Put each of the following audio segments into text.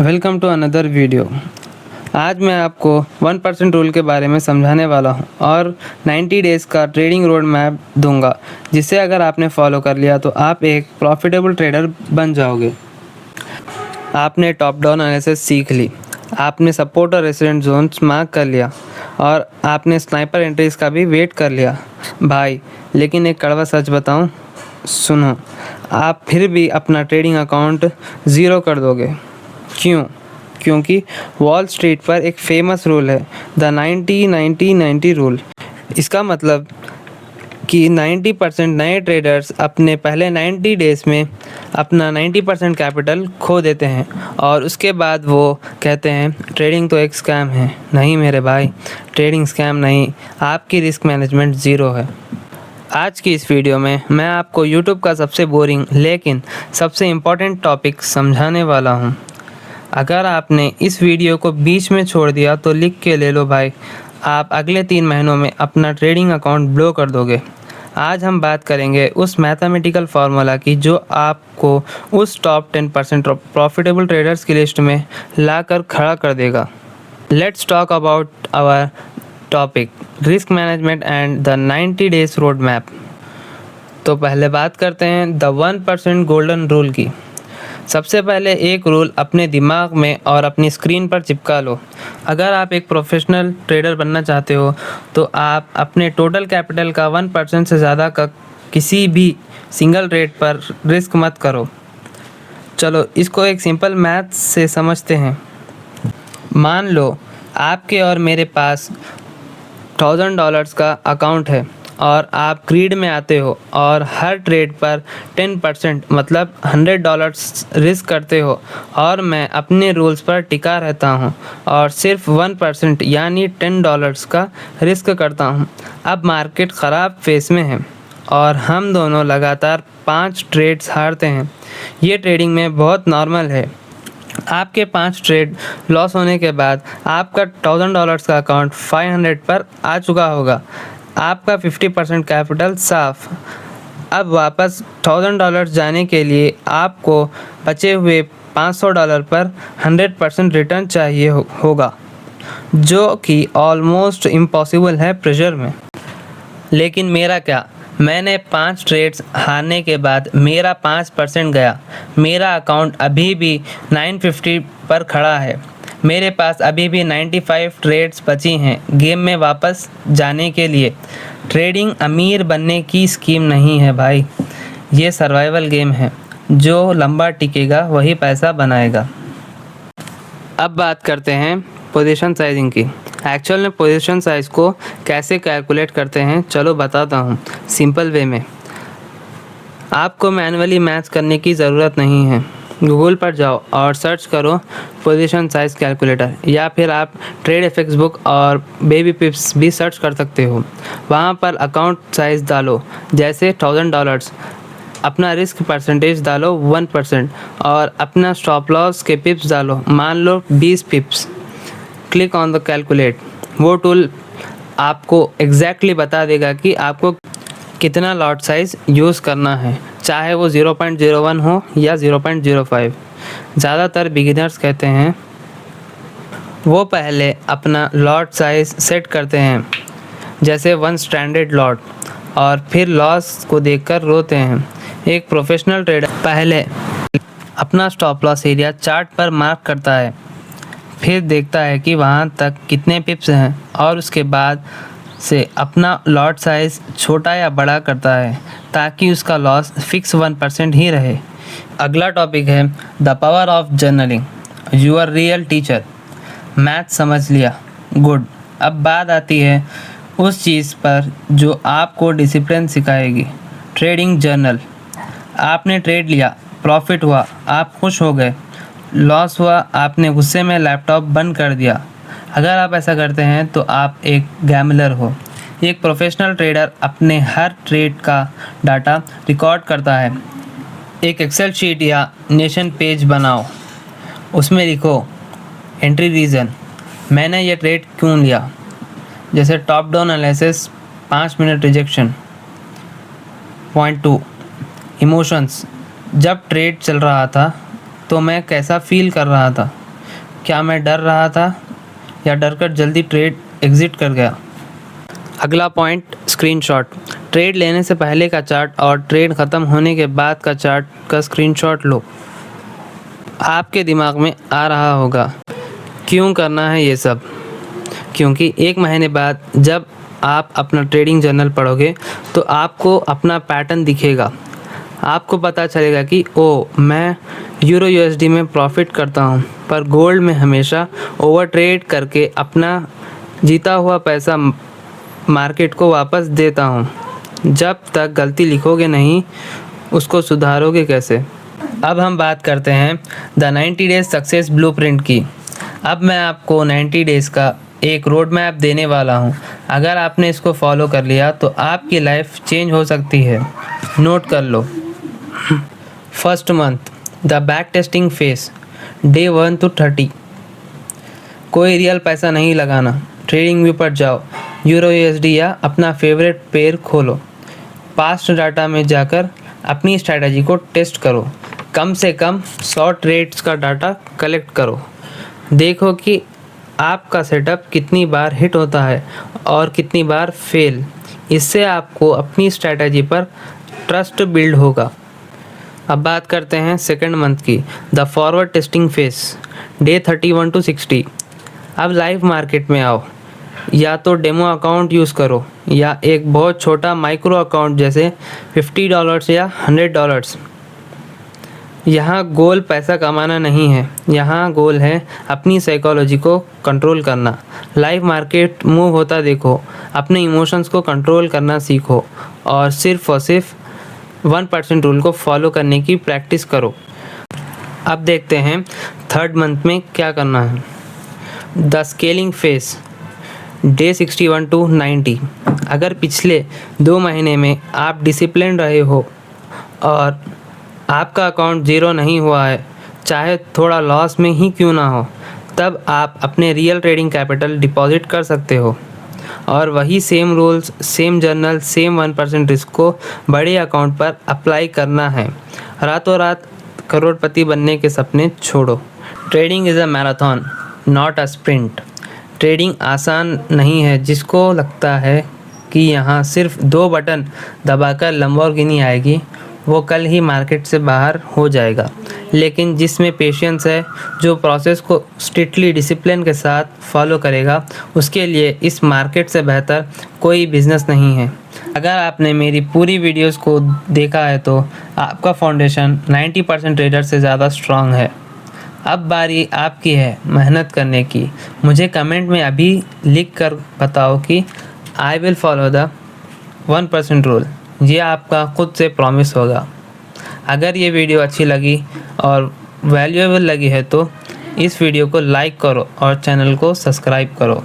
Welcome to another video. आज मैं आपको 1% रूल के बारे में समझाने वाला हूं और 90 डेज़ का ट्रेडिंग रोड मैप दूंगा, जिसे अगर आपने फॉलो कर लिया तो आप एक प्रॉफिटेबल ट्रेडर बन जाओगे। आपने टॉप डाउन एनालिसिस सीख ली, आपने सपोर्ट और रेसिस्टेंस जोन्स मार्क कर लिया और आपने स्नाइपर एंट्रीज का भी वेट कर लिया भाई। लेकिन एक कड़वा सच बताऊं, सुनो, आप फिर भी अपना ट्रेडिंग अकाउंट ज़ीरो कर दोगे। क्यों? क्योंकि वॉल स्ट्रीट पर एक फेमस रूल है, द 90-90-90 रूल। इसका मतलब कि 90% नए ट्रेडर्स अपने पहले 90 डेज़ में अपना 90% कैपिटल खो देते हैं और उसके बाद वो कहते हैं ट्रेडिंग तो एक स्कैम है। नहीं मेरे भाई, ट्रेडिंग स्कैम नहीं, आपकी रिस्क मैनेजमेंट ज़ीरो है। आज की इस वीडियो में मैं आपको यूट्यूब का सबसे बोरिंग लेकिन सबसे इम्पॉर्टेंट टॉपिक समझाने वाला हूँ। अगर आपने इस वीडियो को बीच में छोड़ दिया तो लिख के ले लो भाई, आप अगले 3 महीनों में अपना ट्रेडिंग अकाउंट ब्लो कर दोगे। आज हम बात करेंगे उस मैथमेटिकल फार्मूला की जो आपको उस टॉप 10% प्रॉफिटेबल ट्रेडर्स की लिस्ट में लाकर खड़ा कर देगा। Let's talk about our topic, risk management and the 90 days road map. तो पहले बात करते हैं द 1% गोल्डन रूल की। सबसे पहले एक रूल अपने दिमाग में और अपनी स्क्रीन पर चिपका लो। अगर आप एक प्रोफेशनल ट्रेडर बनना चाहते हो तो आप अपने टोटल कैपिटल का 1% से ज़्यादा का किसी भी सिंगल ट्रेड पर रिस्क मत करो। चलो इसको एक सिंपल मैथ से समझते हैं। मान लो आपके और मेरे पास $1000 का अकाउंट है और आप ग्रीड में आते हो और हर ट्रेड पर 10% मतलब $100 रिस्क करते हो और मैं अपने रूल्स पर टिका रहता हूँ और सिर्फ 1% यानी $10 का रिस्क करता हूँ। अब मार्केट ख़राब फेस में है और हम दोनों लगातार 5 ट्रेड्स हारते हैं। ये ट्रेडिंग में बहुत नॉर्मल है। आपके 5 ट्रेड लॉस होने के बाद आपका $1000 का अकाउंट 500 पर आ चुका होगा। आपका 50% कैपिटल साफ। अब वापस $1000 जाने के लिए आपको बचे हुए $500 पर 100% रिटर्न चाहिए होगा, जो कि ऑलमोस्ट इम्पॉसिबल है प्रेशर में। लेकिन मेरा क्या, मैंने 5 ट्रेड्स हारने के बाद मेरा 5% गया। मेरा अकाउंट अभी भी 950 पर खड़ा है। मेरे पास अभी भी 95 ट्रेड्स बची हैं गेम में वापस जाने के लिए। ट्रेडिंग अमीर बनने की स्कीम नहीं है भाई, ये सर्वाइवल गेम है। जो लंबा टिकेगा वही पैसा बनाएगा। अब बात करते हैं पोजीशन साइजिंग की। एक्चुअल में पोजीशन साइज को कैसे कैलकुलेट करते हैं, चलो बताता हूँ सिंपल वे में। आपको मैन्युअली मैथ्स करने की ज़रूरत नहीं है। गूगल पर जाओ और सर्च करो पोजीशन साइज कैलकुलेटर, या फिर आप ट्रेड एफएक्स बुक और बेबी पिप्स भी सर्च कर सकते हो। वहाँ पर अकाउंट साइज़ डालो, जैसे $1000, अपना रिस्क परसेंटेज डालो 1% और अपना स्टॉप लॉस के पिप्स डालो, मान लो 20 पिप्स। Click on the calculate. वो टूल आपको एग्जैक्टली बता देगा कि आपको कितना लॉट साइज़ यूज़ करना है, चाहे वो 0.01 हो या 0.05। ज़्यादातर बिगिनर्स कहते हैं वो पहले अपना लॉट साइज़ सेट करते हैं, जैसे 1 स्टैंडर्ड लॉट, और फिर लॉस को देखकर रोते हैं। एक प्रोफेशनल ट्रेडर पहले अपना स्टॉप लॉस एरिया चार्ट पर मार्क करता है, फिर देखता है कि वहाँ तक कितने पिप्स हैं और उसके बाद से अपना लॉट साइज़ छोटा या बड़ा करता है ताकि उसका लॉस फिक्स 1% ही रहे। अगला टॉपिक है the power of journaling, your real teacher. Math समझ लिया, गुड। अब बात आती है उस चीज़ पर जो आपको डिसिप्लिन सिखाएगी, ट्रेडिंग जर्नल। आपने ट्रेड लिया, प्रॉफिट हुआ, आप खुश हो गए, लॉस हुआ, आपने गुस्से में लैपटॉप बंद कर दिया। अगर आप ऐसा करते हैं तो आप एक गैमलर हो। एक प्रोफेशनल ट्रेडर अपने हर ट्रेड का डाटा रिकॉर्ड करता है। एक एक्सेल शीट या नेशन पेज बनाओ, उसमें लिखो एंट्री रीज़न, मैंने ये ट्रेड क्यों लिया, जैसे top down analysis 5 minute rejection. Point 2, emotions, जब ट्रेड चल रहा था तो मैं कैसा फील कर रहा था। क्या मैं डर रहा था या डर कर जल्दी ट्रेड एग्जिट कर गया? अगला पॉइंट, स्क्रीनशॉट। ट्रेड लेने से पहले का चार्ट और ट्रेड ख़त्म होने के बाद का चार्ट का स्क्रीनशॉट लो। आपके दिमाग में आ रहा होगा क्यों करना है ये सब, क्योंकि 1 महीने बाद जब आप अपना ट्रेडिंग जर्नल पढ़ोगे तो आपको अपना पैटर्न दिखेगा। आपको पता चलेगा कि मैं यूरो यूएसडी में प्रॉफिट करता हूँ, पर गोल्ड में हमेशा ओवर ट्रेड करके अपना जीता हुआ पैसा मार्केट को वापस देता हूँ। जब तक गलती लिखोगे नहीं, उसको सुधारोगे कैसे? अब हम बात करते हैं द 90 डेज सक्सेस ब्लूप्रिंट की। अब मैं आपको 90 डेज़ का एक रोड मैप देने वाला हूँ। अगर आपने इसको फॉलो कर लिया तो आपकी लाइफ चेंज हो सकती है। नोट कर लो। First month, the back testing phase, day 1 to 30। कोई रियल पैसा नहीं लगाना, ट्रेडिंग व्यू पर जाओ, यूरो यूएसडी या अपना फेवरेट पेयर खोलो। पास्ट डाटा में जाकर अपनी स्ट्रैटेजी को टेस्ट करो। कम से कम 100 ट्रेड्स का डाटा कलेक्ट करो। देखो कि आपका सेटअप कितनी बार हिट होता है और कितनी बार फेल। इससे आपको अपनी स्ट्रैटेजी पर ट्रस्ट बिल्ड होगा। अब बात करते हैं सेकंड मंथ की, the forward testing phase, day 31 to 60। अब लाइव मार्केट में आओ, या तो डेमो अकाउंट यूज़ करो या एक बहुत छोटा माइक्रो अकाउंट जैसे $50 या $100। यहाँ गोल पैसा कमाना नहीं है, यहाँ गोल है अपनी साइकोलॉजी को कंट्रोल करना। लाइव मार्केट मूव होता देखो, अपने इमोशंस को कंट्रोल करना सीखो और सिर्फ 1% रूल को फॉलो करने की प्रैक्टिस करो। अब देखते हैं थर्ड मंथ में क्या करना है। The scaling face, day 61 to 90। अगर पिछले 2 महीने में आप डिसिप्लिन रहे हो और आपका अकाउंट ज़ीरो नहीं हुआ है, चाहे थोड़ा लॉस में ही क्यों ना हो, तब आप अपने रियल ट्रेडिंग कैपिटल डिपॉजिट कर सकते हो और वही same rules, same journal, same 1% risk को बड़े अकाउंट पर अप्लाई करना है। रातों रात करोड़पति बनने के सपने छोड़ो। Trading is a marathon, not a sprint. Trading आसान नहीं है। जिसको लगता है कि यहाँ सिर्फ 2 बटन दबाकर लैम्बोर्गिनी आएगी, वो कल ही मार्केट से बाहर हो जाएगा। लेकिन जिसमें पेशेंस है, जो प्रोसेस को स्ट्रिक्टली डिसिप्लिन के साथ फॉलो करेगा, उसके लिए इस मार्केट से बेहतर कोई बिजनेस नहीं है। अगर आपने मेरी पूरी वीडियोस को देखा है तो आपका फाउंडेशन 90% ट्रेडर से ज़्यादा स्ट्रांग है। अब बारी आपकी है मेहनत करने की। मुझे कमेंट में अभी लिख कर बताओ कि I will follow the 1% rule. ये आपका खुद से प्रॉमिस होगा। अगर ये वीडियो अच्छी लगी और वैल्यूएबल लगी है तो इस वीडियो को लाइक करो और चैनल को सब्सक्राइब करो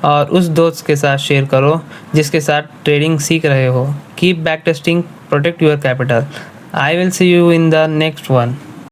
और उस दोस्त के साथ शेयर करो जिसके साथ ट्रेडिंग सीख रहे हो। Keep back testing, protect your capital. I will see you in the next one.